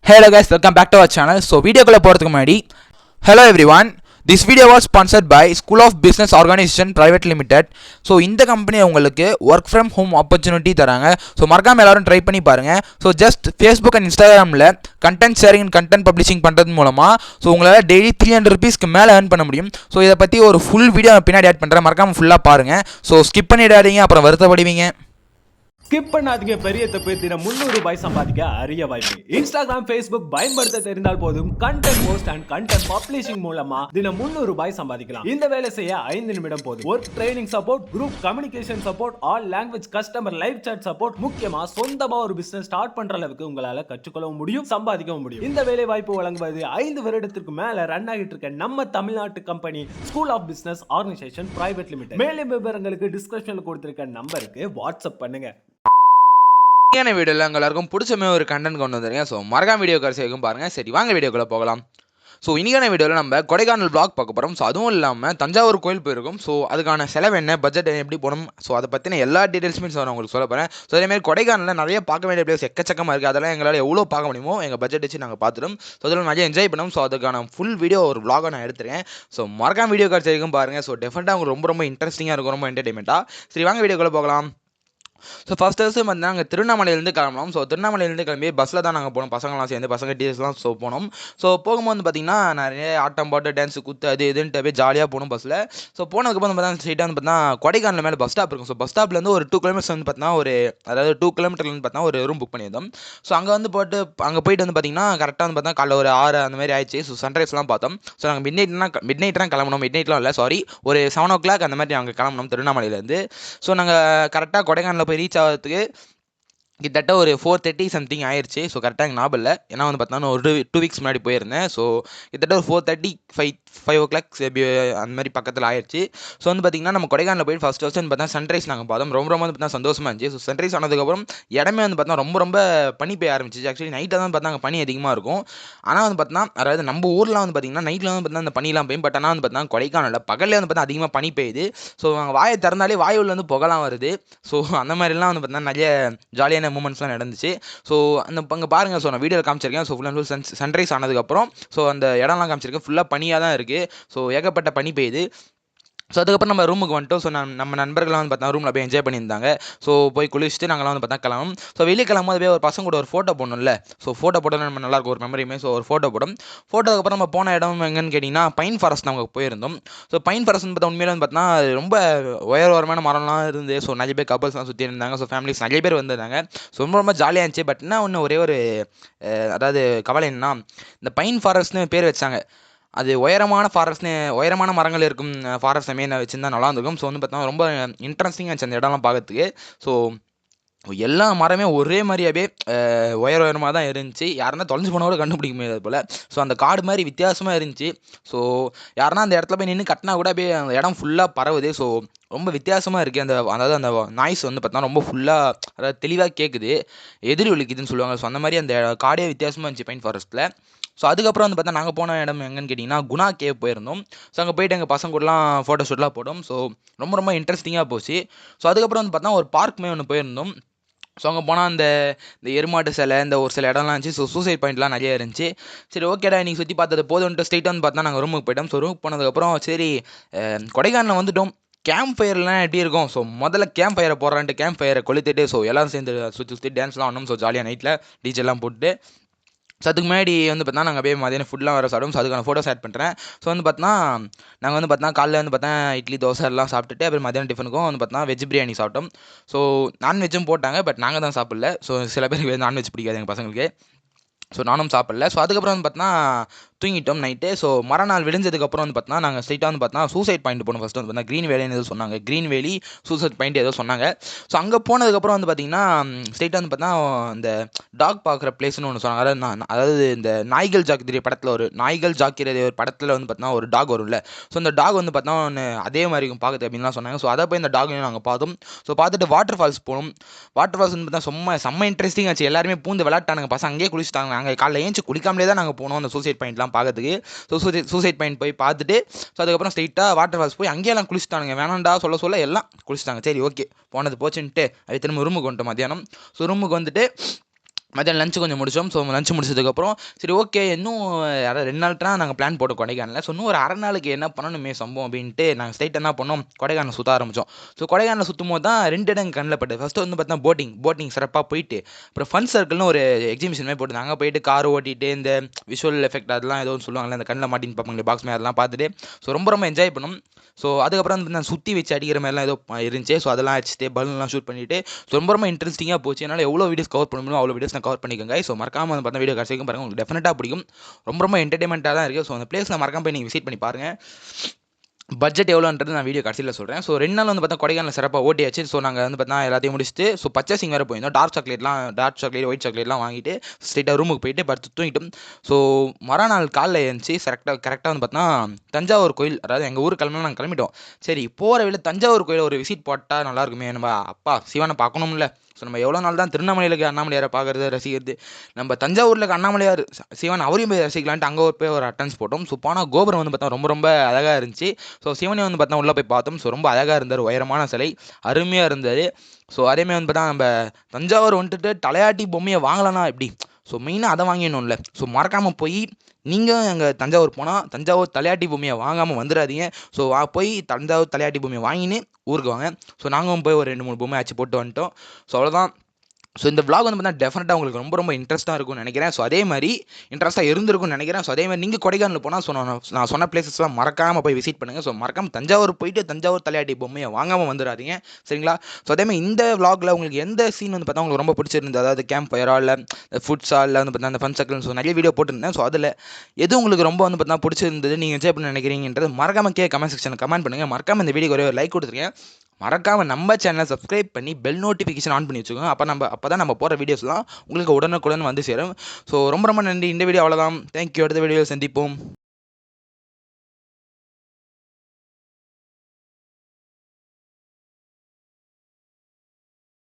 Hello guys, welcome back to our channel. So video குள்ள போறதுக்கு முன்னாடி hello everyone. This video was sponsored by School of Business Organization Private Limited. So இந்த company உங்களுக்கு work from home opportunity தராங்க. So மறக்காம எல்லாரும் try பண்ணி பாருங்க. So just Facebook and Instagramல content sharing and content publishing பண்றது மூலமா so உங்களால டெய்லி 300 ரூபீஸ்க்கு மேல earn பண்ண முடியும். So இத பத்தி ஒரு full வீடியோ பின்னாடி ஆட் பண்றேன். மறக்காம ஃபுல்லா பாருங்க. So skip பண்ணிடாதீங்க, அப்புறம் வருத்தப்படுவீங்க. ஸ்கிப் பண்ணாதீங்க. பெரிய தப்பு. தினம் 300 ரூபாய் சம்பாதிக்க அரிய வாய்ப்பு. இன்ஸ்டாகிராம், ஃபேஸ்புக் பயன்படுத்த தெரிந்தால் போதும் content post and content publishing மூலமா தினம் 300 ரூபாய் சம்பாதிக்கலாம். இந்த வேலை செய்ய 5 நிமிடம் போதும். Work training support, group communication support, all language customer live chat support, முக்கியமா சொந்தமா ஒரு பிசினஸ் ஸ்டார்ட் பண்ற அளவுக்கு உங்களால கற்றுக்கொள்ளவும் முடியும், சம்பாதிக்கவும் முடியும். இந்த வேலை வாய்ப்பு வழங்குவது 5 வருடத்திற்கு மேல ரன் ஆகிட்டு இருக்க நம்ம தமிழ்நாட்டு company school of business organisation private limited. மேலும் விவரங்களுக்கு டிஸ்கிரிப்ஷன்ல கொடுத்திருக்க நம்பருக்கு வாட்ஸ்அப் பண்ணுங்க. வீடியோவில் எல்லாருக்கும் பிடிச்சமே ஒரு கண்டென்ட் கொண்டு வந்துருக்கேன். ஸோ மறக்காம வீடியோ கடைசி வரைக்கும் பாருங்கள். சரி வாங்க வீடியோக்குள்ளே போகலாம். ஸோ இன்னைக்கான வீடியோவில் நம்ம கொடைக்கானல் பிளாக் பார்க்க போகிறோம். ஸோ அதுவும் இல்லாமல் தஞ்சாவூர் கோயில் போயிருக்கும். ஸோ அதுக்கான செலவு என்ன, பட்ஜெட் எப்படி போகணும், ஸோ அதை பற்றின எல்லா டீட்டெயில்ஸுமே நான் உங்களுக்கு சொல்ல போகிறேன். ஸோ அதேமாதிரி கொடைக்கானலில் நிறைய பார்க்க வேண்டிய பிளேஸ் எக்கச்சக்கமாக இருக்குது. அதெல்லாம் எங்களால் எவ்வளோ பார்க்க முடியுமோ எங்கள் பட்ஜெட் வச்சு நாங்கள் பார்த்துட்டோம். ஸோ அதில் நிறைய என்ஜாய் பண்ணோம். ஸோ அதுக்கான ஃபுல் வீடியோ ஒரு vlog நான் எடுத்துருக்கேன். ஸோ மறக்காம வீடியோ கடைசி வரைக்கும் பாருங்கள். ஸோ டெஃபினட்டாக உங்களுக்கு ரொம்ப இன்ட்ரெஸ்டிங்காக இருக்கும், ரொம்ப என்டர்டைன்மெண்ட்டாக. சரி வாங்க வீடியோக்குள்ளே போகலாம். ஸோ ஃபஸ்ட் பார்த்தீங்கன்னா நாங்கள் திருவண்ணாமலையிலேருந்து கிளம்பணும். ஸோ திருவண்ணாமலையிலேருந்து கிளம்பி பஸ்ஸில் தான் நாங்கள் போனோம், பசங்களாம் சேர்ந்து, பசங்க டீச்சர்ஸ்லாம் ஸோ போனோம். ஸோ போகும்போது பார்த்தீங்கன்னா நிறைய ஆட்டம் பாட்டு டான்ஸு குத்து அது இதுன்ட்டு அப்படியே ஜாலியாக போகணும் பஸ்ஸில். ஸோ போனதுக்கப்புறம் பார்த்தீங்கன்னா ஸ்ட்ரெயிட்டாக வந்து பார்த்தீங்கன்னா கொடைக்கானல் மேலே பஸ் ஸ்டாப் இருக்கும். ஸோ பஸ் ஸ்டாப்லேருந்து ஒரு 2 கிலோமீட்டர்ஸ் வந்து பார்த்தீங்கன்னா அதாவது 2 கிலோமீட்டர்லேருந்து பார்த்தீங்கன்னா ஒரு ரூம் புக் பண்ணியிருந்தோம். ஸோ அங்கே வந்து போயிட்டு வந்து பார்த்தீங்கன்னா கரெக்டாக வந்து பார்த்தீங்கன்னா காலைல ஒரு 6 அந்த மாதிரி ஆயிடுச்சு. ஸோ சன்ரைஸ்லாம் பார்த்தோம். ஸோ நாங்கள் மிட் நைட்லாம் கிளம்பணும். மிட் நைட்லாம் இல்லை, சாரி, ஒரு 7 o'clock அந்த மாதிரி நாங்கள் கிளம்பணும் திருவண்ணாமலையிலேருந்து. ஸோ நாங்கள் கரெக்டாக கொடைக்கானலில் போய் ரீச் ஆகிறதுக்கு கிட்டத்தட்ட ஒரு 4:30 சம்திங் ஆயிடுச்சு. ஸோ கரெக்டாக எனக்கு ஞாபகம் இல்லை, ஏன்னா வந்து பார்த்தீங்கன்னா ஒரு 2 weeks முன்னாடி போயிருந்தேன். ஸோ கிட்டத்தட்ட ஒரு 4:30 5 o'clock அந்த மாதிரி பக்கத்தில் ஆயிடுச்சு. ஸோ வந்து பார்த்தீங்கன்னா நம்ம கொடைக்கானலில் போய் ஃபஸ்ட் வந்து பார்த்தா சன்ரைஸ் நாங்கள் பார்த்தோம். ரொம்ப வந்து பார்த்தா சந்தோஷமாக இருந்துச்சு. ஸோ சன்ரைஸ் ஆனதுக்கப்புறம் இடமே வந்து பார்த்தா ரொம்ப பனி பெய்ய ஆரம்பிச்சிச்சு. ஆக்சுவலி நைட்டில் தான் பார்த்தா பனி அதிகமாக இருக்கும். ஆனால் வந்து பார்த்தீங்கன்னா அதாவது நம்ம ஊரில் வந்து பார்த்தீங்கன்னா நைட்டில் வந்து பார்த்தீங்கன்னா அந்த பனிலாம் பெய்யும். பட் ஆனால் வந்து பார்த்தீங்கன்னா கொடைக்கானலில் பகலில் வந்து பார்த்தா அதிகமாக பனி பெய்யுது. ஸோ நாங்கள் வாயை திறந்தாலே வாயுவில் வந்து புகலாம் வருது. ஸோ அந்த மாதிரிலாம் வந்து பார்த்தீங்கன்னா நிறைய ஜாலியான மூமெண்ட்ஸ்லாம் நடந்துச்சு. ஸோ அங்கே பாருங்கள். ஸோ நான் வீடியோவில் காமிச்சிருக்கேன். So full and full sunrise ஆனதுக்கப்புறம் ஸோ அந்த இடம்லாம் காமிச்சிருக்கேன். ஃபுல்லாக பனியாக தான் இருக்குது. ஸோ ஏகப்பட்ட பனி பெய்யுது. ஸோ அதுக்கப்புறம் நம்ம ரூமுக்கு வந்துட்டோம். ஸோ நம்ம நண்பர்கள்லாம் வந்து பார்த்தா ரூமில் போய் என்ஜாய் பண்ணியிருந்தாங்க. ஸோ போய் குளிச்சுட்டு நாங்களாம் வந்து பார்த்தா கிளம்பும். ஸோ வெளியே கிளம்பும்போது போய் ஒரு பசங்க கூட ஒரு ஃபோட்டோ போடணும்ல. ஸோ ஃபோட்டோ போட்டோம் நம்ம நல்லாயிருக்கும், ஒரு மெமரியுமே. ஸோ ஒரு ஃபோட்டோ போட்டோம். ஃபோட்டோக்கப்புறம் நம்ம போன இடம் எங்கன்னு கேட்டிங்கன்னா பைன் ஃபாரஸ்ட் நாங்கள் போயிருந்தோம். ஸோ பைன் ஃபாரஸ்ட்னு பார்த்தா உண்மையில வந்து பார்த்தா ரொம்ப உயரமான மரம்லாம் இருந்து. ஸோ நிறைய பேர் கப்பல்ஸ்லாம் சுற்றி இருந்தாங்க. ஸோ ஃபேமிலிஸ் நிறைய பேர் வந்திருந்தாங்க. ஸோ ரொம்ப ஜாலியாக இருந்துச்சு. பட் என்ன ஒன்று ஒரே ஒரு அதாவது கவலை என்னன்னா, இந்த பைன் ஃபாரஸ்ட்னு பேர் வச்சாங்க. அது உயரமான மரங்கள் இருக்கும் ஃபாரஸ்ட் மீன் வச்சுருந்தா நல்லா இருந்திருக்கும். ஸோ வந்து பார்த்தோம்னா ரொம்ப இன்ட்ரெஸ்டிங்காக இருந்துச்சு அந்த இடம்லாம் பார்க்கறதுக்கு. ஸோ எல்லா மரமே ஒரே மாதிரியாவே உயரமாக தான் இருந்துச்சு. யாருன்னா தொலைஞ்சு போனால் கூட கண்டுபிடிக்க முடியாது போல். ஸோ அந்த காடு மாதிரி வித்தியாசமாக இருந்துச்சு. ஸோ யாருன்னா அந்த இடத்துல போய் நின்று கட்டினா கூட அப்படியே அந்த இடம் ஃபுல்லாக பரவுது. ஸோ ரொம்ப வித்தியாசமாக இருக்குது. அதாவது அந்த நாய்ஸ் வந்து பார்த்தா ரொம்ப ஃபுல்லாக அதாவது தெளிவாக கேட்குது, எதிரி ஒலிக்குதுன்னு சொல்லுவாங்க. ஸோ அந்த மாதிரி அந்த காடே வித்தியாசமாக இருந்துச்சு பைன் ஃபாரஸ்ட்டில். ஸோ அதுக்கப்புறம் வந்து பார்த்தா நாங்கள் போன இடம் எங்கன்னு கேட்டிங்கன்னா குணா கேவ் போயிருந்தோம். ஸோ அங்கே போய்ட்டு எங்கள் பசங்க கூடலாம் ஃபோட்டோ ஷூட்லாம் போட்டோம். ஸோ ரொம்ப இன்ட்ரெஸ்டிங்காக போச்சு. ஸோ அதுக்கப்புறம் வந்து பார்த்தா ஒரு பார்க்குமே ஒன்று போயிருந்தோம். ஸோ அங்கே போனால் இந்த எருமாட்டு சிலை, இந்த ஒரு சில இடம்லாம் இருந்துச்சு. ஸோ சூசைட் பாயிண்ட்லாம் நிறைய இருந்துச்சு. சரி ஓகேடா நீங்கள் சுற்றி பார்த்தது போதும்ன்ட்டு ஸ்ட்ரெயிட்டாக வந்து பார்த்தா நாங்கள் ரூமுக்கு போயிட்டோம். ஸோ ரூமுக்கு போனதுக்கப்புறம் சரி கொடைக்கானலில் வந்துட்டோம், கேம்ப் ஃபயர்லாம் எப்படி இருக்கும். ஸோ முதல்ல கேம்ப் ஃபயரை போடுறான்ட்டு கேம்ப் ஃபயரை கொளுத்திட்டு ஸோ எல்லோரும் சேர்ந்து சுற்றி டான்ஸ்லாம் ஆனோம். ஸோ ஜாலியாக நைட்டில் டிஜெல்லாம் போட்டு. ஸோ அதுக்கு முன்னாடி வந்து பார்த்தா நாங்கள் அப்படியே மதியானம் ஃபுட்லாம் வேறு சாப்பிடும். ஸோ அதுக்கான ஃபோட்டோஸ் ஆட் பண்ணுறேன். ஸோ வந்து பார்த்தா நாங்கள் வந்து பார்த்தா காலையில் வந்து பார்த்தா இட்லி தோசை எல்லாம் சாப்பிட்டுட்டு அப்புறம் மதியானம் டிஃபனுக்கும் வந்து பார்த்தா வெஜ் பிரியாணி சாப்பிட்டோம். ஸோ நான்வெஜ்ஜும் போட்டாங்க, பட் நாங்கள் தான் சாப்பிடல. ஸோ சில பேருக்கு நான்வெஜ் பிடிக்காது எங்கள் பசங்களுக்கு. ஸோ நானும் சாப்பிடல. ஸோ அதுக்கப்புறம் வந்து பார்த்தா தூங்கிட்டோம் நைட்டு. ஸோ மறுநாள் விடிஞ்சதுக்கப்புறம் வந்து பார்த்தா நாங்கள் ஸ்ட்ரெயிட்டாக வந்து பார்த்தா சூசைட் பாயிண்ட் போனோம். ஃபஸ்ட்டு வந்து பார்த்தா க்ரீன் வேலின்னு ஏதோ சொன்னாங்க, க்ரீன் வேலி சூசைட் பாயிண்ட் ஏதோ சொன்னாங்க. ஸோ அங்கே போனதுக்கப்புறம் வந்து பார்த்தீங்கன்னா ஸ்ட்ரெயிட்டாக வந்து பார்த்தா இந்த டாக் பார்க்குற பிளேஸ்னு ஒன்று சொன்னாங்க. அதாவது இந்த நாய்கள் ஜாக்கிரதை படத்தில் ஒரு நாய்கள் ஜாக்கிரதை ஒரு படத்தில் வந்து பார்த்தா ஒரு டாக் வரும்ல. ஸோ அந்த டாக் வந்து பார்த்தா ஒன்று அதே மாதிரி இருக்கும் பார்க்குறது அப்படின்லாம் சொன்னாங்க. ஸோ அதை போய் இந்த டாக் நாங்கள் பார்த்தோம். ஸோ பார்த்துட்டு வாட்டர் ஃபால்ஸ் போனோம். வாட்டர் ஃபால்ஸ் வந்து பார்த்தா செம்ம இன்ட்ரெஸ்டிங் ஆச்சு. எல்லாருமே பூந்து விளையாட்டானுங்க, பசங்க அங்கேயே குளிச்சுட்டாங்க. நாங்கள் காலைல ஏஞ்சி குளிக்காமலே தான் நாங்கள் போனோம் அந்த சூசைட் பாயிண்ட்லாம் பார்க்கறதுக்கு. ஸோ சூசைட் பாயிண்ட் போய் பார்த்துட்டு ஸோ அதுக்கப்புறம் ஸ்ட்ரெயிட்டாக வாட்டர் ஃபால்ஸ் போய் அங்கேயெல்லாம் குளிச்சுட்டானுங்க. வேணாண்டா சொல்ல எல்லாம் குளிச்சுட்டாங்க. சரி ஓகே போனது போச்சுன்ட்டு அது திரும்ப ரூமுக்கு வந்துட்டோம் மத்தியானம். ஸோ ரூமுக்கு வந்துட்டு மதியம் லஞ்ச் கொஞ்சம் முடித்தோம். ஸோ லஞ்ச் முடிச்சதுக்கப்புறம் சரி ஓகே இன்னும் அதாவது 2 நாள் தான் நாங்கள் பிளான் போட்டோம் கொடைக்கானலில். ஸோ இன்னும் ஒரு அரை நாளுக்கு என்ன பண்ணணுமே சம்பவம் அப்படின்ட்டு நாங்கள் ஸ்ட்ரைட் என்ன பண்ணோம், கொடைக்கானல் சுற்ற ஆரம்பித்தோம். ஸோ கொடைக்கானல் சுற்றும் போது தான் 2 இடம் எங்கள் கண்ணில் பட்டது. ஃபஸ்ட்டு வந்து பார்த்தா போட்டிங் சிறப்பாக போயிட்டு, அப்புறம் ஃபன் சர்க்கிள்னு ஒரு எக்ஸிபிஷன் மாதிரி போட்டு அங்கே போயிட்டு கார் ஓட்டிட்டு இந்த விஷுவல் எஃபெக்ட் அதெல்லாம் ஏதோ சொல்லுவாங்கல்ல, அந்த கண்ணில் மாட்டின்னு பார்ப்பாங்களே பாக்ஸ் மாதிரி, அதெல்லாம் பார்த்துட்டு ஸோ ரொம்ப என்ஜாய் பண்ணோம். ஸோ அதுக்கப்புறம் வந்து நான் சுற்றி வச்சு அடிக்கிற மாதிரிலாம் ஏதோ இருந்துச்சு. ஸோ அதெல்லாம் அடிச்சுட்டு பலூன்லாம் ஷூட் பண்ணிவிட்டு ஸோ ரொம்ப இன்ட்ரெஸ்டிங்காக போச்சு. என்னால் எவ்வளோ வீடியோஸ் கவர் பண்ண முடியுமோ அவ்வளோ வீடியோஸ் நான் கவர் பண்ணிக்கோங்க. ஸோ மறக்காம வந்து பார்த்தா வீடியோ கடைசி வரைக்கும் பாருங்கள், உங்களுக்கு டெஃபினட்டாக பிடிக்கும். ரொம்ப என்டர்டைன்மெண்ட்டாக தான் இருக்குது. ஸோ அந்த பிளேஸில் மறக்காம போய் நீங்கள் விசிட் பண்ணி பாருங்கள். பட்ஜெட் எவ்வளோன்றது நான் வீடியோ கடைசியில் சொல்கிறேன். ஸோ 2 நாள் வந்து பார்த்தா கொடைக்கானல் சிறப்பாக ஓட்டியாச்சு. ஸோ நாங்கள் வந்து பார்த்தா எல்லாத்தையும் முடிச்சுட்டு ஸோ பர்ச்சேசிங் வேறு போயிருந்தோம். டார்க் சாக்லேட், ஒயிட் சாக்லேட்லாம் வாங்கிட்டு ஸ்ட்ரெயிட்டாக ரூமுக்கு போயிட்டு படுத்து தூங்கிட்டோம். ஸோ மறுநாள் காலைல எழுந்துச்சி கரெக்டாக வந்து பார்த்தா தஞ்சாவூர் கோயில், அதாவது எங்கள் ஊர் கிளம்பலாம் நாங்கள் கிளம்பிட்டோம். சரி போகிற வழியில் தஞ்சாவூர் கோயில் ஒரு விசிட் போட்டால் நல்லாயிருக்குமே, நம்ம அப்பா சிவனை பார்க்கணும்ல. ஸோ நம்ம எவ்வளோ நாள் தான் திருவண்ணாமலையில் இருக்க அண்ணாமலையாரை பார்க்குறது ரசிக்கிறது, நம்ம தஞ்சாவூரில் இருக்க அண்ணாமலையார் சிவன் அவரையும் போய் ரசிக்கலான்ட்டு அங்கே போய் ஒரு அட்டன்ஸ் போட்டோம். ஸோ போனால் கோபுரம் வந்து பார்த்தா ரொம்ப அழகாக இருந்துச்சு. ஸோ சிவனை வந்து பார்த்தா உள்ளே போய் பார்த்தோம். ஸோ ரொம்ப அழகாக இருந்தார், உயரமான சிலை, அருமையாக இருந்தார். ஸோ அதேமாதிரி வந்து பார்த்தா நம்ம தஞ்சாவூர் வந்துட்டு தலையாட்டி பொம்மையை வாங்கலாம்னா எப்படி, ஸோ மெயினாக அதை வாங்கிடணும்ல. ஸோ மறக்காமல் போய் நீங்கள் எங்கள் தஞ்சாவூர் போனால் தஞ்சாவூர் தலையாட்டி பொம்மையை வாங்காமல் வந்துடாதீங்க. ஸோ போய் தஞ்சாவூர் தலையாட்டி பொம்மையை வாங்கின்னு ஊருக்கு வாங்க. ஸோ நாங்களும் போய் ஒரு 2-3 பொம்மை ஆச்சு போட்டு வந்துட்டோம். ஸோ அவ்வளோதான். ஸோ இந்த vlog வந்து பார்த்தா டெஃபினட்டாக உங்களுக்கு ரொம்ப இன்ட்ரெஸ்ட்டாக இருக்கும்னு நினைக்கிறேன். ஸோ அதே மாதிரி இன்ட்ரெஸ்ட்டாக இருந்திருக்கும்னு நினைக்கிறேன். ஸோ அதே மாதிரி நீங்கள் கொடைக்கானல் போனால் நான் சொன்ன பிளேசஸ்லாம் மறக்காமல் போய் விசிட் பண்ணுங்கள். ஸோ மறக்காமல் தஞ்சாவூர் போயிட்டு தஞ்சாவூர் தலையாட்டி பொம்மையை வாங்காமல் வந்துடாதீங்க, சரிங்களா? ஸோ அதே மாதிரி இந்த vlogல உங்களுக்கு எந்த சீன் வந்து பார்த்தா உங்களுக்கு ரொம்ப பிடிச்சிருந்தது, அதாவது கேம்ப் ஃபயரா இல்லை ஃபுட்ஸா இல்லை வந்து பார்த்தா அந்த ஃபன் சர்க்கிள், ஸோ நிறைய வீடியோ போட்டிருந்தேன். ஸோ அதில் எது உங்களுக்கு ரொம்ப வந்து பார்த்தா பிடிச்சிருந்தது, நீங்கள் என்ஜாய் பண்ண நினைக்கிறீங்கன்றது மறக்காமல் கமெண்ட் செக்ஷனில் கமெண்ட் பண்ணுங்கள். மறக்காமல் இந்த வீடியோக்கு ஒரே ஒரு லைக் கொடுத்துருங்க. மறக்காமல் நம்ம சேனலை சப்ஸ்கிரைப் பண்ணி பெல் நோட்டிஃபிகேஷன் ஆன் பண்ணி வச்சுக்கோங்க. அப்போ தான் நம்ம போகிற வீடியோஸ்லாம் உங்களுக்கு உடனுக்குடன் வந்து சேரும். ஸோ ரொம்ப நன்றி. இந்த வீடியோ அவ்வளோதான். தேங்க்யூ. அடுத்த வீடியோவில் சந்திப்போம்.